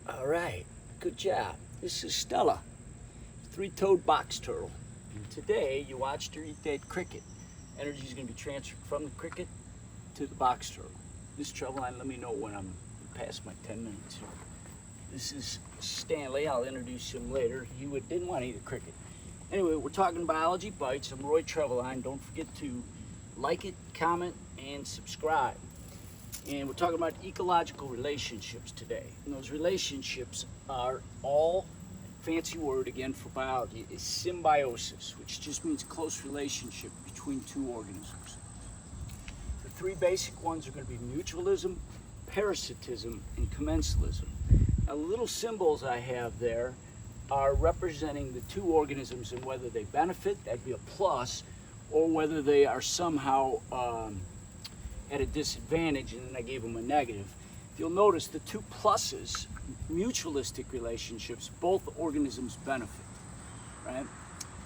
All right, good job. This is Stella, three-toed box turtle. And today you watched her eat that cricket. Energy is going to be transferred from the cricket to the box turtle. This travel line, let me know when I'm past my 10 minutes here. This is Stanley. I'll introduce him later. He didn't want to eat a cricket. Anyway, we're talking Biology Bites. I'm Roy Treveline. Don't forget to like it, comment, and subscribe. And we're talking about ecological relationships today. And those relationships are all, fancy word again for biology, is symbiosis, which just means close relationship between two organisms. The three basic ones are going to be mutualism, parasitism, and commensalism. Now, the little symbols I have there are representing the two organisms and whether they benefit, that'd be a plus, or whether they are somehow at a disadvantage, and then I gave them a negative. You'll notice the two pluses, mutualistic relationships, both organisms benefit, right?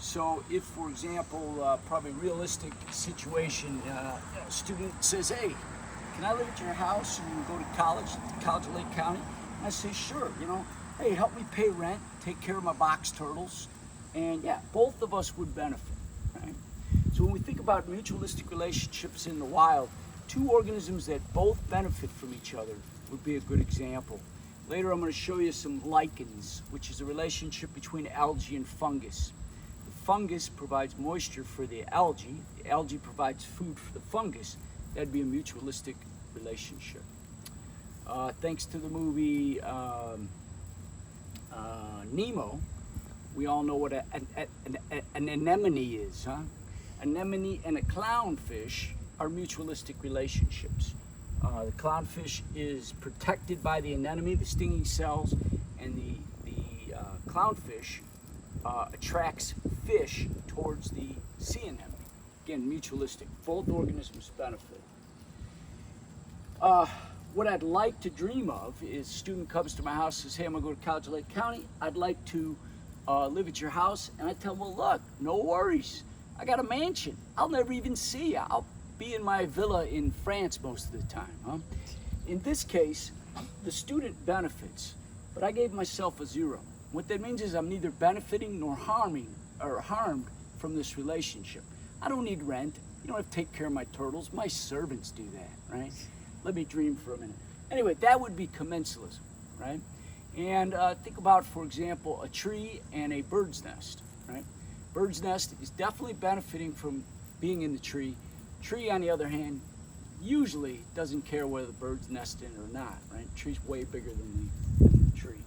So if, for example, probably realistic situation, a student says, hey, can I live at your house and go to college of Lake County? And I say, sure, hey, help me pay rent, take care of my box turtles, and yeah, both of us would benefit, right? So when we think about mutualistic relationships in the wild, two organisms that both benefit from each other would be a good example. Later I'm going to show you some lichens, which is a relationship between algae and fungus. The fungus provides moisture for the algae provides food for the fungus. That'd be a mutualistic relationship. Thanks to the movie Nemo, we all know what an anemone is, huh? Anemone and a clownfish are mutualistic relationships. The clownfish is protected by the anemone, the stinging cells, and the clownfish attracts fish towards the sea anemone. Again, mutualistic. Both organisms benefit. What I'd like to dream of is a student comes to my house and says, hey, I'm going to go to College of Lake County. I'd like to live at your house. And I tell them, well, look, no worries. I got a mansion. I'll never even see you. I'll be in my villa in France most of the time. Huh? In this case, the student benefits, but I gave myself a 0. What that means is I'm neither benefiting nor harmed from this relationship. I don't need rent. You don't have to take care of my turtles. My servants do that, right? Let me dream for a minute. Anyway, that would be commensalism, right? And think about, for example, a tree and a bird's nest, right? Bird's nest is definitely benefiting from being in the tree. Tree, on the other hand, usually doesn't care whether the bird's nest in or not, right? The tree's way bigger than the trees.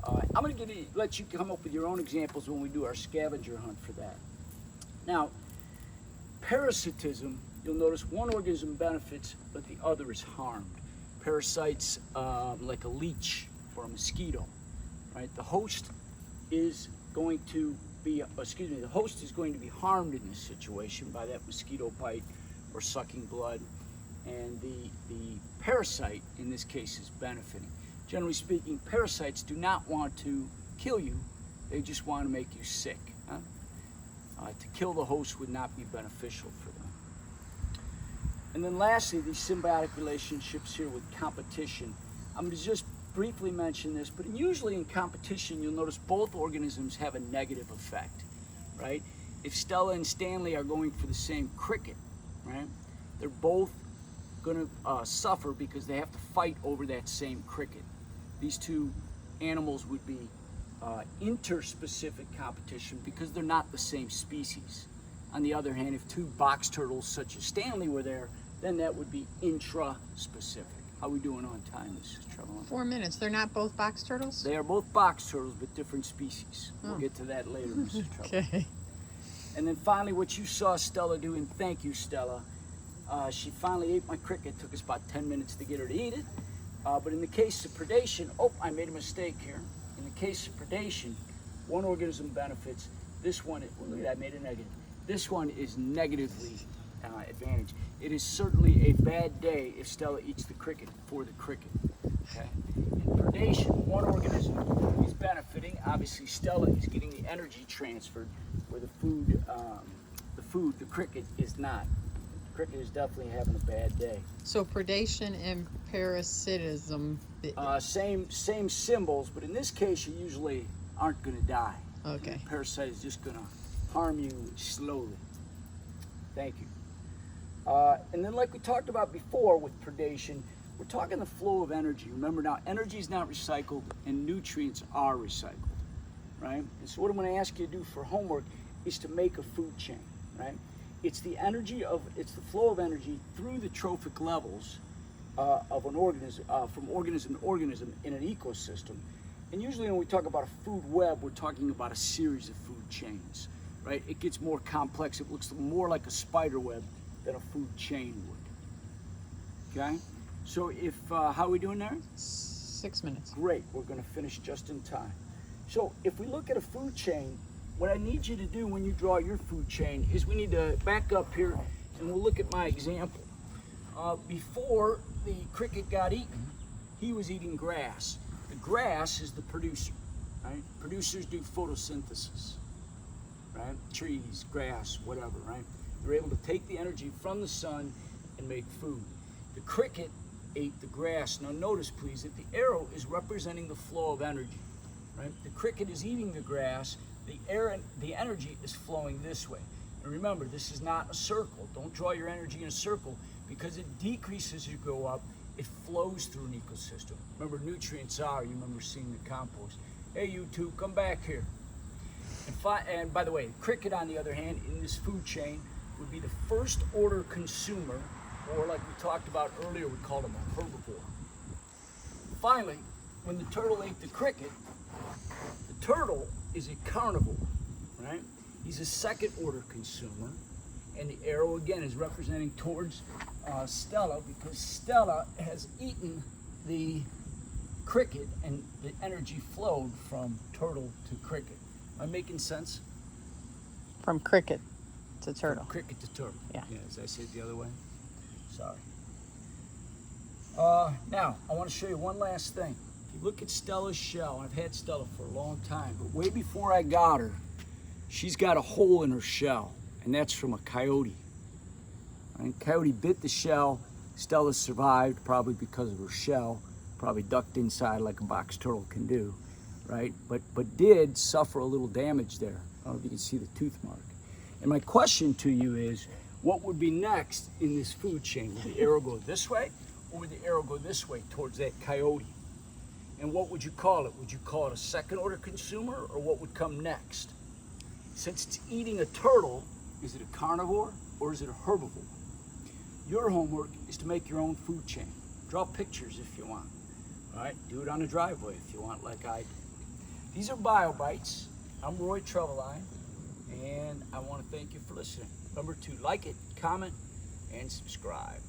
I'm going to let you come up with your own examples when we do our scavenger hunt for that. Now, parasitism, you'll notice one organism benefits, but the other is harmed. Parasites like a leech or a mosquito, right? The host is going to be, the host is going to be harmed in this situation by that mosquito bite or sucking blood, and the parasite in this case is benefiting. Generally speaking, parasites do not want to kill you, they just want to make you sick. Huh? To kill the host would not be beneficial for them. And then lastly, these symbiotic relationships here with competition. I'm going to just briefly mention this, but usually in competition, you'll notice both organisms have a negative effect, right? If Stella and Stanley are going for the same cricket, right, they're both going to suffer because they have to fight over that same cricket. These two animals would be interspecific competition because they're not the same species. On the other hand, if two box turtles such as Stanley were there, then that would be intraspecific. How are we doing on time, Mrs. Treveline? 4 minutes. They're not both box turtles? They are both box turtles, but different species. We'll get to that later, Mrs. Treveline. Okay. And then finally, what you saw Stella do, and thank you, Stella, she finally ate my cricket. It took us about 10 minutes to get her to eat it. But in the case of predation, I made a mistake here. In the case of predation, one organism benefits. This one, look at that, I made a negative. This one is negatively advantaged. It is certainly a bad day if Stella eats the cricket for the cricket. Okay? In predation, one organism is benefiting. Obviously, Stella is getting the energy transferred, where the cricket is not. cricket is definitely having a bad day. So predation and parasitism. Same symbols, but in this case, you usually aren't going to die. Okay. The parasite is just going to harm you slowly. Thank you. And then like we talked about before with predation, we're talking the flow of energy. Remember now, energy is not recycled and nutrients are recycled, right? And so what I'm going to ask you to do for homework is to make a food chain, right? It's the flow of energy through the trophic levels of an organism, from organism to organism in an ecosystem. And usually when we talk about a food web, we're talking about a series of food chains, right? It gets more complex. It looks more like a spider web than a food chain would. Okay? So how are we doing there? 6 minutes. Great, we're gonna finish just in time. So if we look at a food chain, what I need you to do when you draw your food chain is we need to back up here and we'll look at my example. Before the cricket got eaten, he was eating grass. The grass is the producer, right? Producers do photosynthesis, right? Trees, grass, whatever, right? They're able to take the energy from the sun and make food. The cricket ate the grass. Now notice please that the arrow is representing the flow of energy, right? The cricket is eating the grass, the energy is flowing this way. And remember, this is not a circle. Don't draw your energy in a circle because it decreases as you go up. It flows through an ecosystem. Remember, nutrients you remember seeing the compost. Hey, you two, come back here. And by the way, cricket, on the other hand, in this food chain, would be the first order consumer, or like we talked about earlier, we called him a herbivore. Finally, when the turtle ate the cricket, the turtle is a carnivore, right? He's a second order consumer. And the arrow again is representing towards Stella because Stella has eaten the cricket and the energy flowed from turtle to cricket. Am I making sense? From cricket to turtle. From cricket to turtle. Yeah. As I say it the other way. Sorry. Now, I want to show you one last thing. If you look at Stella's shell, I've had Stella for a long time, but way before I got her, she's got a hole in her shell. And that's from a coyote. Right? Coyote bit the shell. Stella survived probably because of her shell, probably ducked inside like a box turtle can do, right? But did suffer a little damage there. I don't know if you can see the tooth mark. And my question to you is, what would be next in this food chain? Would the arrow go this way, or would the arrow go this way towards that coyote? And what would you call it? Would you call it a second order consumer, or what would come next? Since it's eating a turtle, is it a carnivore or is it a herbivore? Your homework is to make your own food chain. Draw pictures if you want. All right, do it on the driveway if you want, like I do. These are BioBites. I'm Roy Treveline, and I want to thank you for listening. Remember to like it, comment, and subscribe.